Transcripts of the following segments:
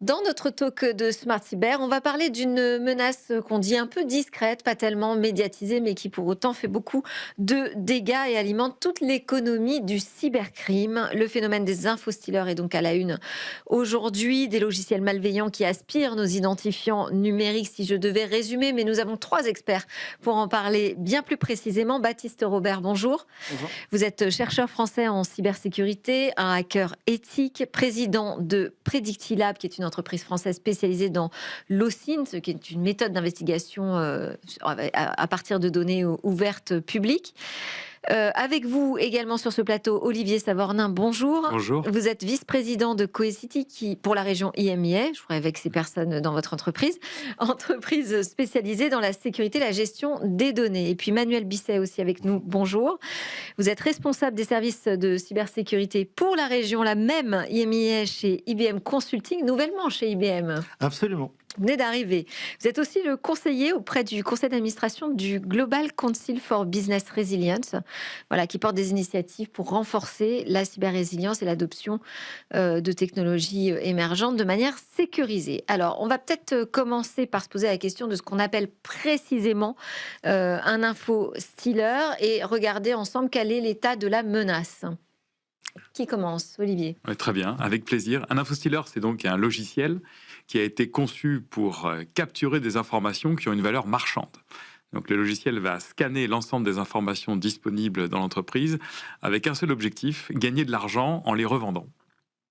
Dans notre talk de Smart Cyber, on va parler d'une menace qu'on dit un peu discrète, pas tellement médiatisée, mais qui pour autant fait beaucoup de dégâts et alimente toute l'économie du cybercrime. Le phénomène des infostealers est donc à la une aujourd'hui, des logiciels malveillants qui aspirent nos identifiants numériques, si je devais résumer, mais nous avons trois experts pour en parler bien plus précisément. Baptiste Robert, bonjour. Bonjour. Vous êtes chercheur français en cybersécurité, un hacker éthique, président de Predictilab, qui est une entreprise française spécialisée dans l'OSINT, ce qui est une méthode d'investigation à partir de données ouvertes publiques. Avec vous également sur ce plateau, Olivier Savornin, bonjour. Bonjour. Vous êtes vice-président de Cohesity pour la région IMIA, je travaille avec ces personnes dans votre entreprise, entreprise spécialisée dans la sécurité et la gestion des données. Et puis Manuel Bisset aussi avec nous, bonjour. Vous êtes responsable des services de cybersécurité pour la région, la même IMIA chez IBM Consulting, nouvellement chez IBM. Absolument. Vous venez d'arriver. Vous êtes aussi le conseiller auprès du conseil d'administration du Global Council for Business Resilience, voilà, qui porte des initiatives pour renforcer la cyber-résilience et l'adoption de technologies émergentes de manière sécurisée. Alors, on va peut-être commencer par se poser la question de ce qu'on appelle précisément un info-stealer et regarder ensemble quel est l'état de la menace. Qui commence, Olivier? Ouais, très bien, avec plaisir. Un infostealer, c'est donc un logiciel qui a été conçu pour capturer des informations qui ont une valeur marchande. Donc le logiciel va scanner l'ensemble des informations disponibles dans l'entreprise avec un seul objectif, gagner de l'argent en les revendant.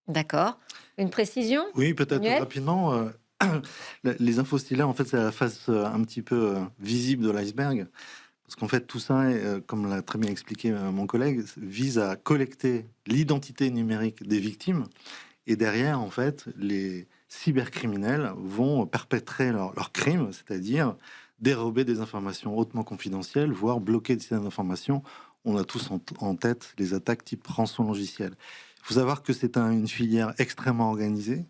D'accord. Une précision? Oui, peut-être Manuel? rapidement. Les infostealers, en fait, c'est la face un petit peu visible de l'iceberg. Parce qu'en fait, tout ça, comme l'a très bien expliqué mon collègue, vise à collecter l'identité numérique des victimes. Et derrière, en fait, les cybercriminels vont perpétrer leur crime, c'est-à-dire dérober des informations hautement confidentielles, voire bloquer ces informations. On a tous en tête les attaques type rançon logiciel. Il faut savoir que c'est une filière extrêmement organisée.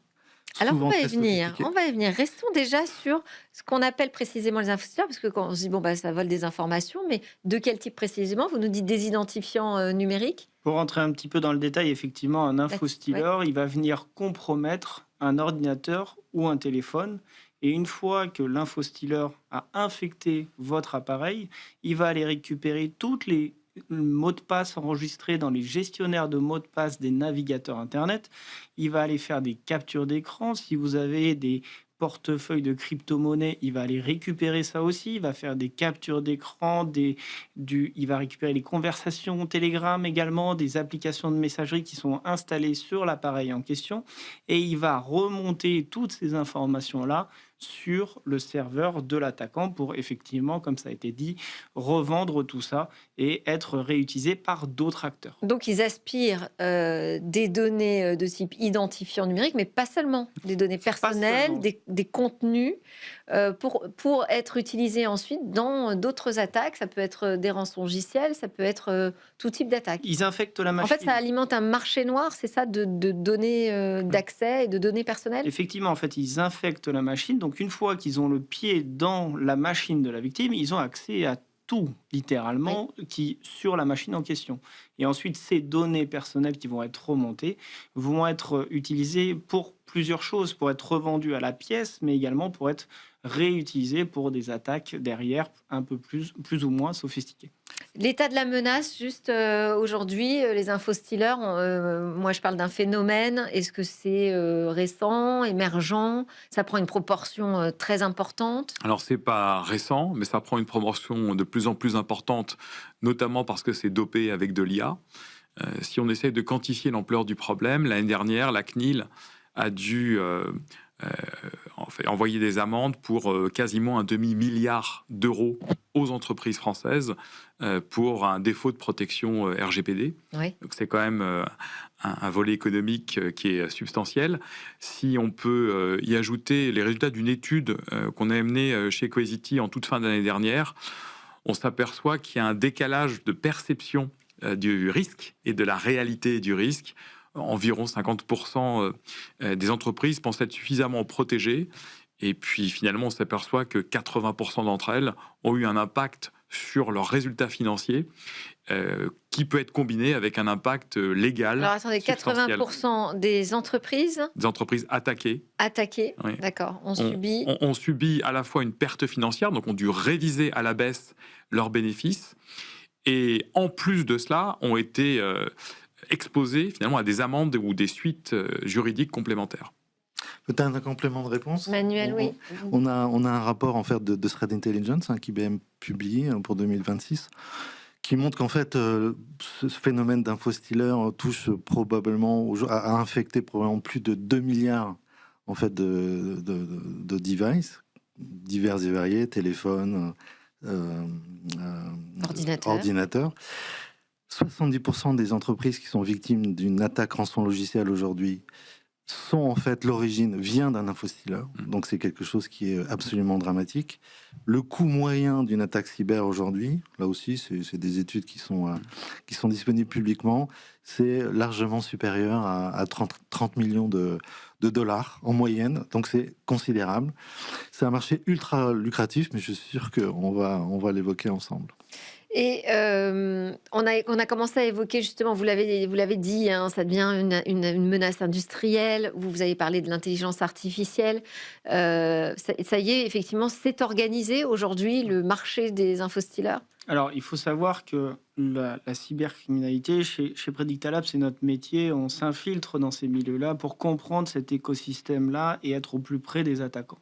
Alors, on Souvent va y très venir. sophistiquée. On va y venir. Restons déjà sur ce qu'on appelle précisément les infostealers, parce que quand on se dit, bon, bah, ça vole des informations, mais de quel type précisément? Vous nous dites des identifiants numériques? Pour rentrer un petit peu dans le détail, effectivement, un Ouais. infostealer, il va venir compromettre un ordinateur ou un téléphone. Et une fois que l'infostealer a infecté votre appareil, il va aller récupérer toutes les mots de passe enregistrés dans les gestionnaires de mots de passe des navigateurs Internet. Il va aller faire des captures d'écran. Si vous avez des portefeuilles de crypto-monnaies, il va aller récupérer ça aussi. Il va faire des captures d'écran, il va récupérer les conversations Telegram également, des applications de messagerie qui sont installées sur l'appareil en question. Et il va remonter toutes ces informations-là sur le serveur de l'attaquant pour effectivement, comme ça a été dit, revendre tout ça et être réutilisé par d'autres acteurs. Donc, ils aspirent des données de type identifiant numérique, mais pas seulement, des données personnelles, seulement. des contenus, pour être utilisés ensuite dans d'autres attaques. Ça peut être des rançongiciels, ça peut être tout type d'attaque. Ils infectent la En machine. fait, ça alimente un marché noir, c'est ça, de données d'accès et de données personnelles? Effectivement, en fait, ils infectent la machine. Donc, une fois qu'ils ont le pied dans la machine de la victime, ils ont accès à tout, littéralement, qui sur la machine en question. Et ensuite, ces données personnelles qui vont être remontées vont être utilisées pour plusieurs choses, pour être revendues à la pièce, mais également pour être réutilisées pour des attaques derrière un peu plus ou moins sophistiquées. L'état de la menace, juste aujourd'hui, les infostealers, moi je parle d'un phénomène. Est-ce que c'est récent, émergent? Ça prend une proportion très importante? Alors c'est pas récent, mais ça prend une proportion de plus en plus importante, notamment parce que c'est dopé avec de l'IA. Si on essaie de quantifier l'ampleur du problème, l'année dernière, la CNIL a dû envoyer des amendes pour quasiment un demi-milliard d'euros aux entreprises françaises pour un défaut de protection RGPD. Oui. Donc c'est quand même un volet économique qui est substantiel. Si on peut y ajouter les résultats d'une étude qu'on a menée chez Cohesity en toute fin d'année dernière, on s'aperçoit qu'il y a un décalage de perception du risque et de la réalité du risque. Environ 50% des entreprises pensent être suffisamment protégées. Et puis finalement, on s'aperçoit que 80% d'entre elles ont eu un impact sur leurs résultats financiers, qui peut être combiné avec un impact légal. Alors attendez, substantiel. 80% des entreprises Des entreprises attaquées attaquées, Oui. d'accord, ont ont, subi. ont subi à la fois une perte financière, donc ont dû réviser à la baisse leurs bénéfices, et en plus de cela, ont été exposés finalement à des amendes ou des suites juridiques complémentaires. Peut-être un complément de réponse. Manuel, oui. On a un rapport en fait de Threat Intelligence qu'IBM publie pour 2026 qui montre qu'en fait ce phénomène d'infostealer touche probablement a infecté probablement plus de 2 milliards en fait de devices divers et variés, téléphones, ordinateurs. 70% des entreprises qui sont victimes d'une attaque rançon logiciel aujourd'hui sont en fait l'origine vient d'un infostealer, donc c'est quelque chose qui est absolument dramatique. Le coût moyen d'une attaque cyber aujourd'hui, là aussi c'est des études qui sont disponibles publiquement, c'est largement supérieur à 30 millions de dollars en moyenne, donc c'est considérable. C'est un marché ultra lucratif, mais je suis sûr qu'on va l'évoquer ensemble. Et on a commencé à évoquer justement, vous l'avez dit, hein, ça devient une menace industrielle. Vous avez parlé de l'intelligence artificielle. Ça y est, effectivement, c'est organisé aujourd'hui le marché des infostealers. Alors, il faut savoir que la cybercriminalité, chez Predictalab, c'est notre métier. On s'infiltre dans ces milieux-là pour comprendre cet écosystème-là et être au plus près des attaquants.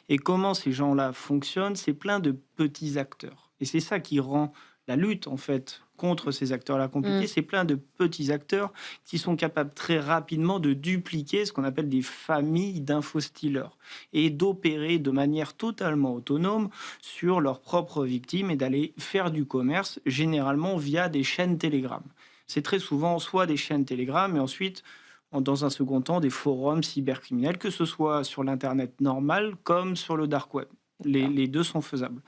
Et comment ces gens-là fonctionnent, c'est plein de petits acteurs. Et c'est ça qui rend la lutte, en fait, contre ces acteurs-là compliquée. C'est plein de petits acteurs qui sont capables très rapidement de dupliquer ce qu'on appelle des familles d'infostealers et d'opérer de manière totalement autonome sur leurs propres victimes et d'aller faire du commerce, généralement via des chaînes Telegram. C'est très souvent soit des chaînes Telegram et ensuite, dans un second temps, des forums cybercriminels, que ce soit sur l'Internet normal comme sur le dark web. Les deux sont faisables.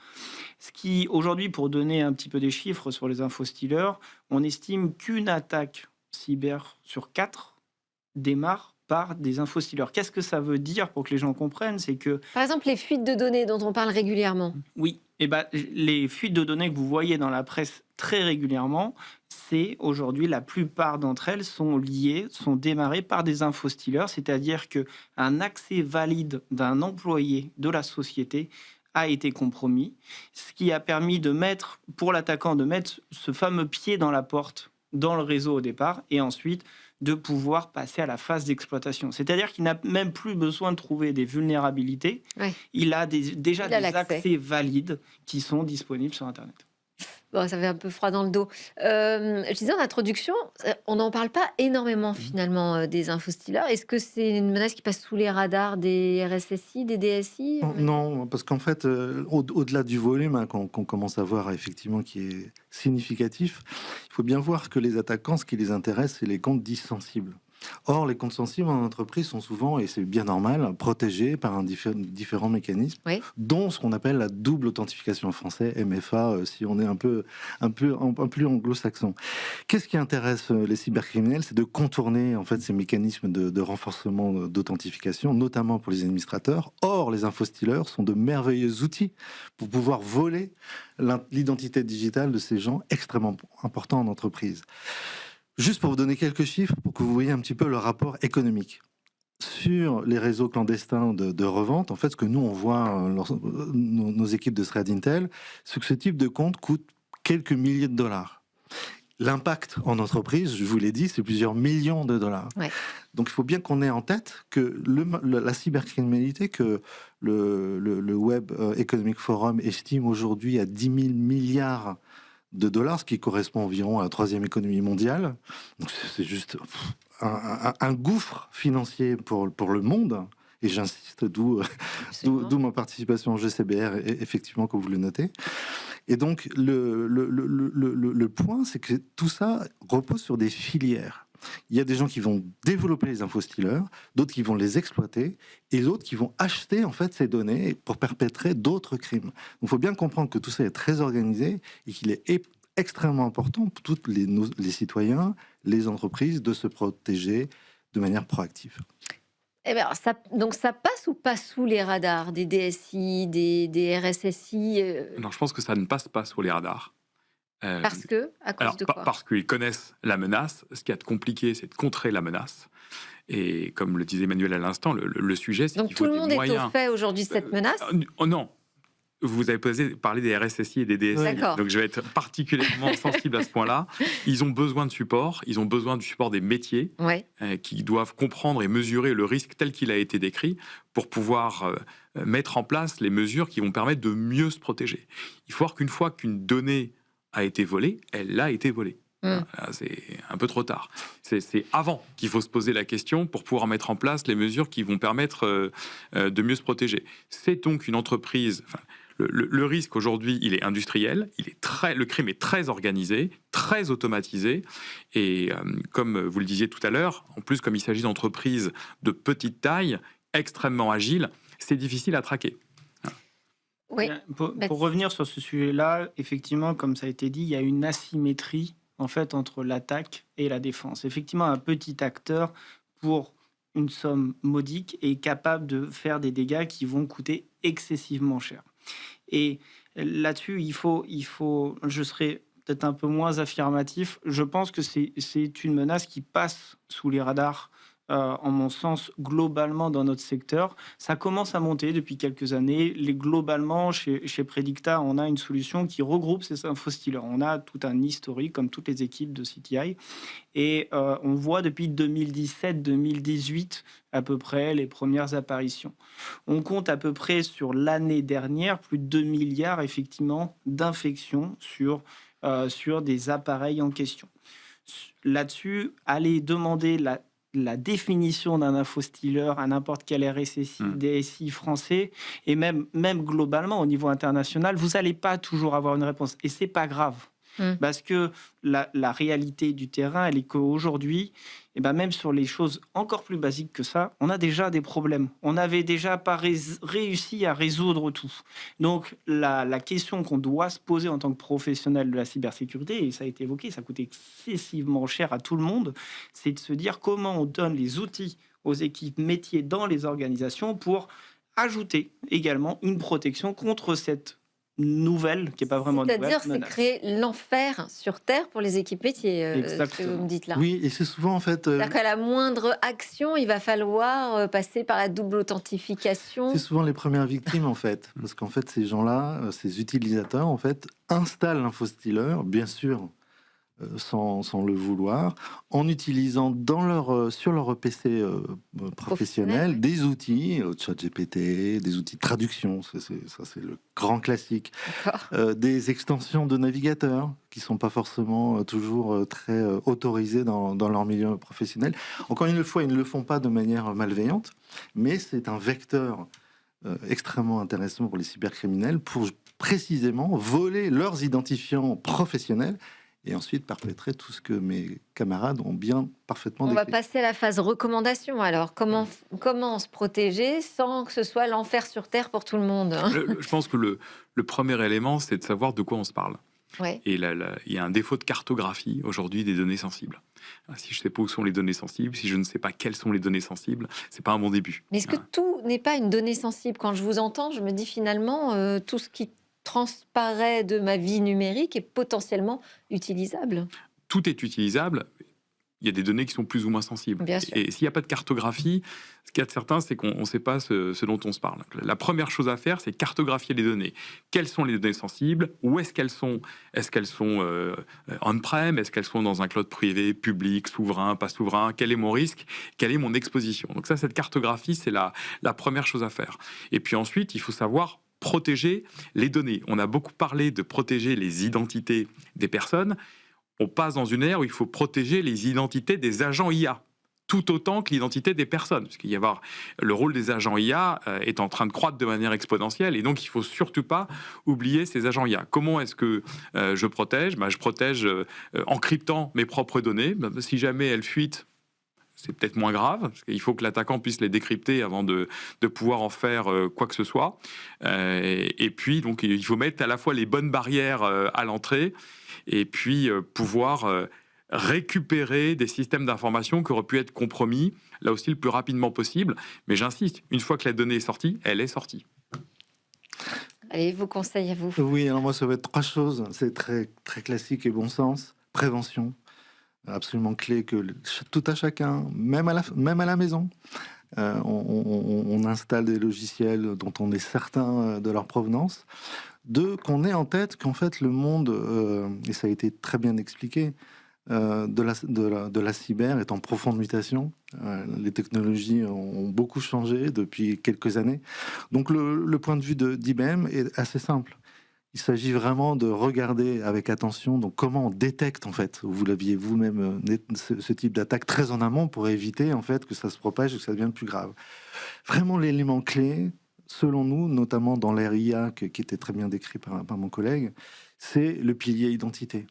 Ce qui, aujourd'hui, pour donner un petit peu des chiffres sur les infostealers, on estime qu'une attaque cyber sur 4 démarre par des infostealers. Qu'est-ce que ça veut dire pour que les gens comprennent? C'est que... Par exemple, les fuites de données dont on parle régulièrement. Oui, les fuites de données que vous voyez dans la presse très régulièrement, c'est aujourd'hui, la plupart d'entre elles sont démarrées par des infostealers, c'est-à-dire qu'un accès valide d'un employé de la société a été compromis, ce qui a permis pour l'attaquant de mettre ce fameux pied dans la porte dans le réseau au départ et ensuite de pouvoir passer à la phase d'exploitation. C'est-à-dire qu'il n'a même plus besoin de trouver des vulnérabilités. Ouais. Il a déjà des accès valides qui sont disponibles sur Internet. Bon, ça fait un peu froid dans le dos. Je disais en introduction, on n'en parle pas énormément finalement des infostealers. Est-ce que c'est une menace qui passe sous les radars des RSSI, des DSI? Non, parce qu'en fait, au-delà du volume qu'on commence à voir effectivement qui est significatif, il faut bien voir que les attaquants, ce qui les intéresse, c'est les comptes dits sensibles. Or, les comptes sensibles en entreprise sont souvent, et c'est bien normal, protégés par différents mécanismes, dont ce qu'on appelle la double authentification en français, MFA, si on est un peu plus anglo-saxon. Qu'est-ce qui intéresse les cybercriminels? C'est de contourner en fait ces mécanismes de renforcement d'authentification, notamment pour les administrateurs. Or, les infostealers sont de merveilleux outils pour pouvoir voler l'identité digitale de ces gens extrêmement importants en entreprise. Juste pour vous donner quelques chiffres, pour que vous voyez un petit peu le rapport économique. Sur les réseaux clandestins de revente, en fait, ce que nous, on voit, nos équipes de Threat Intel, c'est que ce type de compte coûte quelques milliers de dollars. L'impact en entreprise, je vous l'ai dit, c'est plusieurs millions de dollars. Ouais. Donc, il faut bien qu'on ait en tête que la cybercriminalité, que le Web Economic Forum estime aujourd'hui à 10 000 milliards de dollars, ce qui correspond environ à la 3e économie mondiale. Donc c'est juste un gouffre financier pour le monde. Et j'insiste, d'où ma participation au GCBR, effectivement, comme vous le notez. Et donc, le point, c'est que tout ça repose sur des filières. Il y a des gens qui vont développer les infostealers, d'autres qui vont les exploiter, et d'autres qui vont acheter en fait ces données pour perpétrer d'autres crimes. Donc, il faut bien comprendre que tout ça est très organisé et qu'il est extrêmement important pour tous les citoyens, les entreprises, de se protéger de manière proactive. Eh ben, donc ça passe ou pas sous les radars des DSI, des RSSI, Non, je pense que ça ne passe pas sous les radars. Euh, à cause de quoi? Parce qu'ils connaissent la menace. Ce qui est compliqué, c'est de contrer la menace. Et comme le disait Emmanuel à l'instant, le sujet, c'est Donc qu'il tout faut le des monde est moyens. au fait aujourd'hui de cette menace? Oh non, vous avez parlé des RSSI et des DSI, D'accord. donc je vais être particulièrement sensible à ce point-là. Ils ont besoin de support, ils ont besoin du support des métiers Ouais. qui doivent comprendre et mesurer le risque tel qu'il a été décrit pour pouvoir mettre en place les mesures qui vont permettre de mieux se protéger. Il faut voir qu'une fois qu'une donnée a été volée, elle a été volée. Là, c'est un peu trop tard. C'est avant qu'il faut se poser la question pour pouvoir mettre en place les mesures qui vont permettre de mieux se protéger. C'est donc une entreprise... Le risque aujourd'hui, il est industriel, le crime est très organisé, très automatisé, et comme vous le disiez tout à l'heure, en plus comme il s'agit d'entreprises de petite taille, extrêmement agiles, c'est difficile à traquer. Oui. Pour revenir sur ce sujet-là, effectivement, comme ça a été dit, il y a une asymétrie en fait entre l'attaque et la défense. Effectivement, un petit acteur pour une somme modique est capable de faire des dégâts qui vont coûter excessivement cher. Et là-dessus, je serais peut-être un peu moins affirmatif. Je pense que c'est une menace qui passe sous les radars, en mon sens, globalement dans notre secteur. Ça commence à monter depuis quelques années. Globalement, chez Predicta, on a une solution qui regroupe ces infostealers. On a tout un historique, comme toutes les équipes de CTI. Et on voit depuis 2017-2018 à peu près les premières apparitions. On compte à peu près sur l'année dernière plus de 2 milliards effectivement d'infections sur des appareils en question. Là-dessus, aller demander la définition d'un infostealer à n'importe quel RSSI, DSI français, et même globalement au niveau international, vous n'allez pas toujours avoir une réponse. Et c'est pas grave. Parce que la réalité du terrain, elle est qu'aujourd'hui, et ben même sur les choses encore plus basiques que ça, on a déjà des problèmes. On n'avait déjà pas réussi à résoudre tout. Donc la question qu'on doit se poser en tant que professionnel de la cybersécurité, et ça a été évoqué, ça coûte excessivement cher à tout le monde, c'est de se dire comment on donne les outils aux équipes métiers dans les organisations pour ajouter également une protection contre cette nouvelle, qui n'est pas vraiment nouvelle. C'est-à-dire, c'est créer l'enfer sur Terre pour les équipes métiers, ce que vous me dites là. Oui, et c'est souvent en fait... C'est-à-dire qu'à la moindre action, il va falloir passer par la double authentification. C'est souvent les premières victimes en fait, parce qu'en fait ces gens-là, ces utilisateurs en fait, installent l'infostealer, bien sûr, sans le vouloir, en utilisant sur leur PC professionnel des outils, ChatGPT, des outils de traduction, ça c'est le grand classique, des extensions de navigateurs qui sont pas forcément toujours très autorisées dans leur milieu professionnel. Encore une fois, ils ne le font pas de manière malveillante, mais c'est un vecteur extrêmement intéressant pour les cybercriminels pour précisément voler leurs identifiants professionnels et ensuite perpétrer tout ce que mes camarades ont bien parfaitement décrit. On va passer à la phase recommandation. Alors, comment se protéger sans que ce soit l'enfer sur Terre pour tout le monde? Je pense que le premier élément, c'est de savoir de quoi on se parle. Ouais. Et il y a un défaut de cartographie aujourd'hui des données sensibles. Si je ne sais pas où sont les données sensibles, si je ne sais pas quelles sont les données sensibles, c'est pas un bon début. Mais est-ce que tout n'est pas une donnée sensible? Quand je vous entends, je me dis finalement, tout ce qui transparaît de ma vie numérique est potentiellement utilisable. Tout est utilisable. Il y a des données qui sont plus ou moins sensibles. Bien sûr. Et s'il n'y a pas de cartographie, ce qu'il y a de certain, c'est qu'on ne sait pas ce dont on se parle. La première chose à faire, c'est cartographier les données. Quelles sont les données sensibles? Où est-ce qu'elles sont? Est-ce qu'elles sont on-prem? Est-ce qu'elles sont dans un cloud privé, public, souverain, pas souverain? Quel est mon risque? Quelle est mon exposition? Donc ça, cette cartographie, c'est la première chose à faire. Et puis ensuite, il faut savoir protéger les données. On a beaucoup parlé de protéger les identités des personnes. On passe dans une ère où il faut protéger les identités des agents IA, tout autant que l'identité des personnes. Parce qu'il y a le rôle des agents IA est en train de croître de manière exponentielle, et donc il ne faut surtout pas oublier ces agents IA. Comment est-ce que je protège? Je protège en cryptant mes propres données. Si jamais elles fuitent, c'est peut-être moins grave, parce qu'il faut que l'attaquant puisse les décrypter avant de pouvoir en faire quoi que ce soit. Et puis, donc, il faut mettre à la fois les bonnes barrières à l'entrée, et puis pouvoir récupérer des systèmes d'information qui auraient pu être compromis, là aussi le plus rapidement possible. Mais j'insiste, une fois que la donnée est sortie, elle est sortie. Allez, vos conseils à vous. Oui, alors moi, ça va être 3 choses. C'est très, très classique et bon sens. Prévention, absolument clé que tout à chacun, même à la maison, on installe des logiciels dont on est certain de leur provenance. 2, qu'on ait en tête qu'en fait, le monde, et ça a été très bien expliqué, de la cyber est en profonde mutation. Les technologies ont beaucoup changé depuis quelques années. Donc le point de vue d'IBM est assez simple. Il s'agit vraiment de regarder avec attention donc comment on détecte, en fait, vous l'aviez vous-même, ce type d'attaque très en amont pour éviter en fait que ça se propage et que ça devienne plus grave. Vraiment l'élément clé, selon nous, notamment dans l'ère IA qui était très bien décrit par mon collègue, c'est le pilier identité.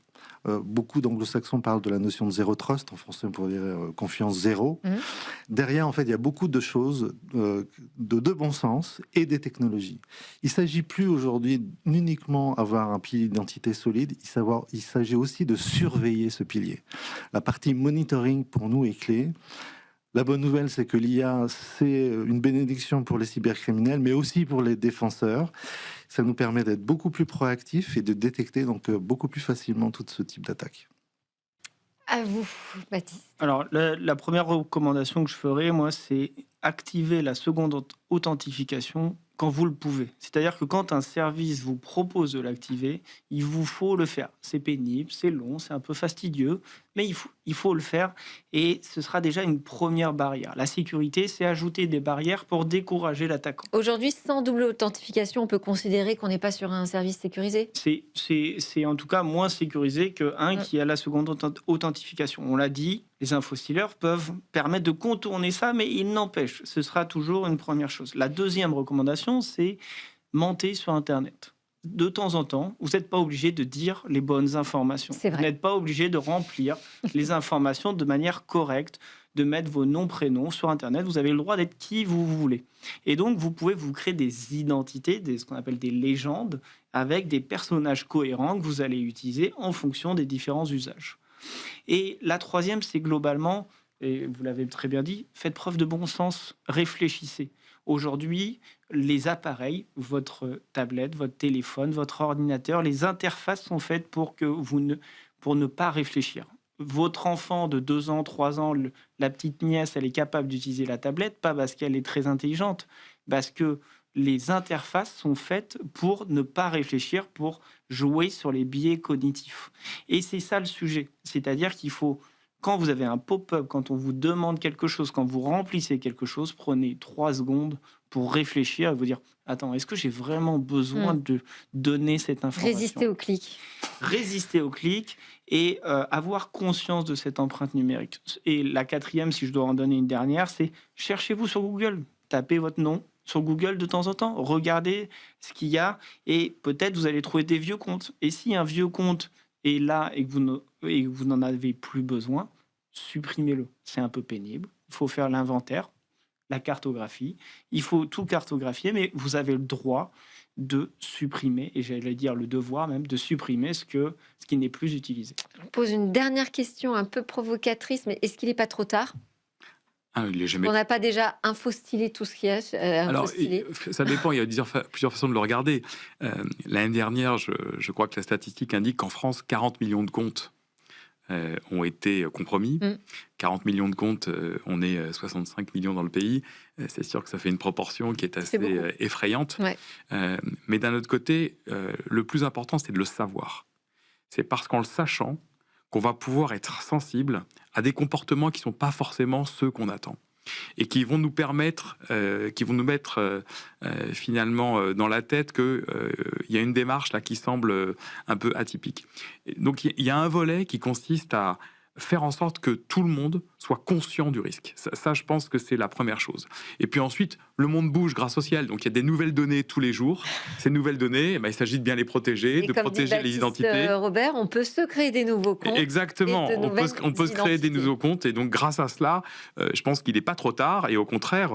Beaucoup d'anglo-saxons parlent de la notion de zéro trust, en français on pourrait dire confiance zéro. Derrière, en fait, il y a beaucoup de choses de bon sens et des technologies. Il ne s'agit plus aujourd'hui uniquement d'avoir un pilier d'identité solide, il s'agit aussi de surveiller ce pilier. La partie monitoring, pour nous, est clé. La bonne nouvelle, c'est que l'IA, c'est une bénédiction pour les cybercriminels, mais aussi pour les défenseurs. Ça nous permet d'être beaucoup plus proactifs et de détecter donc beaucoup plus facilement tout ce type d'attaque. À vous, Baptiste. Alors, la première recommandation que je ferai, moi, c'est activer la seconde authentification quand vous le pouvez. C'est-à-dire que quand un service vous propose de l'activer, il vous faut le faire. C'est pénible, c'est long, c'est un peu fastidieux, mais il faut le faire et ce sera déjà une première barrière. La sécurité, c'est ajouter des barrières pour décourager l'attaquant. Aujourd'hui, sans double authentification, on peut considérer qu'on n'est pas sur un service sécurisé? C'est en tout cas moins sécurisé qu'un qui a la seconde authentification. On l'a dit, les infostealers peuvent permettre de contourner ça, mais il n'empêche, ce sera toujours une première chose. La deuxième recommandation, c'est monter sur Internet. De temps en temps, vous n'êtes pas obligé de dire les bonnes informations. C'est vrai. Vous n'êtes pas obligé de remplir les informations de manière correcte, de mettre vos noms, prénoms sur Internet. Vous avez le droit d'être qui vous voulez. Et donc, vous pouvez vous créer des identités, ce qu'on appelle des légendes, avec des personnages cohérents que vous allez utiliser en fonction des différents usages. Et la troisième, c'est globalement, et vous l'avez très bien dit, faites preuve de bon sens, réfléchissez. Aujourd'hui, les appareils, votre tablette, votre téléphone, votre ordinateur, les interfaces sont faites pour ne pas réfléchir. Votre enfant de 2 ans, 3 ans, la petite nièce, elle est capable d'utiliser la tablette, pas parce qu'elle est très intelligente, parce que les interfaces sont faites pour ne pas réfléchir, pour jouer sur les biais cognitifs. Et c'est ça le sujet. C'est-à-dire qu'il faut, quand vous avez un pop-up, quand on vous demande quelque chose, quand vous remplissez quelque chose, prenez 3 secondes pour réfléchir et vous dire « Attends, est-ce que j'ai vraiment besoin de donner cette information ?» Résister au clic. Résister au clic et avoir conscience de cette empreinte numérique. Et la quatrième, si je dois en donner une dernière, c'est cherchez-vous sur Google. Tapez votre nom sur Google de temps en temps, regardez ce qu'il y a et peut-être vous allez trouver des vieux comptes. Et si un vieux compte est là et que vous n'en avez plus besoin, supprimez-le. C'est un peu pénible. Il faut faire l'inventaire, la cartographie. Il faut tout cartographier, mais vous avez le droit de supprimer, et j'allais dire le devoir même, de supprimer ce qui n'est plus utilisé. Je vous pose une dernière question un peu provocatrice, mais est-ce qu'il n'est pas trop tard? Il est jamais... On n'a pas déjà infostylé tout ce qu'il y a Alors, infostylé? ça dépend, il y a plusieurs façons de le regarder. L'année dernière, je crois que la statistique indique qu'en France, 40 millions de comptes ont été compromis. 40 millions de comptes, on est 65 millions dans le pays. C'est sûr que ça fait une proportion qui est assez effrayante. Ouais. Mais d'un autre côté, le plus important, c'est de le savoir. C'est parce qu'en le sachant, qu'on va pouvoir être sensible à des comportements qui ne sont pas forcément ceux qu'on attend et qui vont nous permettre, qui vont nous mettre finalement dans la tête qu'il y a une démarche là qui semble un peu atypique. Et donc il y a un volet qui consiste à faire en sorte que tout le monde soit conscient du risque. Ça, je pense que c'est la première chose. Et puis ensuite, le monde bouge grâce au ciel. Donc il y a des nouvelles données tous les jours. Ces nouvelles données, il s'agit de bien les protéger, de protéger les identités. Robert, on peut se créer des nouveaux comptes. Exactement, on peut se créer des nouveaux comptes. Et donc grâce à cela, je pense qu'il n'est pas trop tard. Et au contraire,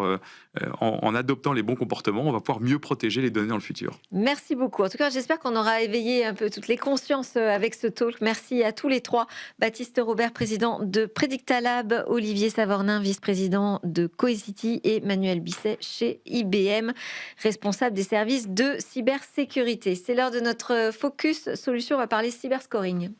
en adoptant les bons comportements, on va pouvoir mieux protéger les données dans le futur. Merci beaucoup. En tout cas, j'espère qu'on aura éveillé un peu toutes les consciences avec ce talk. Merci à tous les trois, Baptiste, Robert, président de Predictalab, Olivier Savornin, vice-président de Cohesity et Manuel Bisset chez IBM, responsable des services de cybersécurité. C'est l'heure de notre focus solution, on va parler cyberscoring.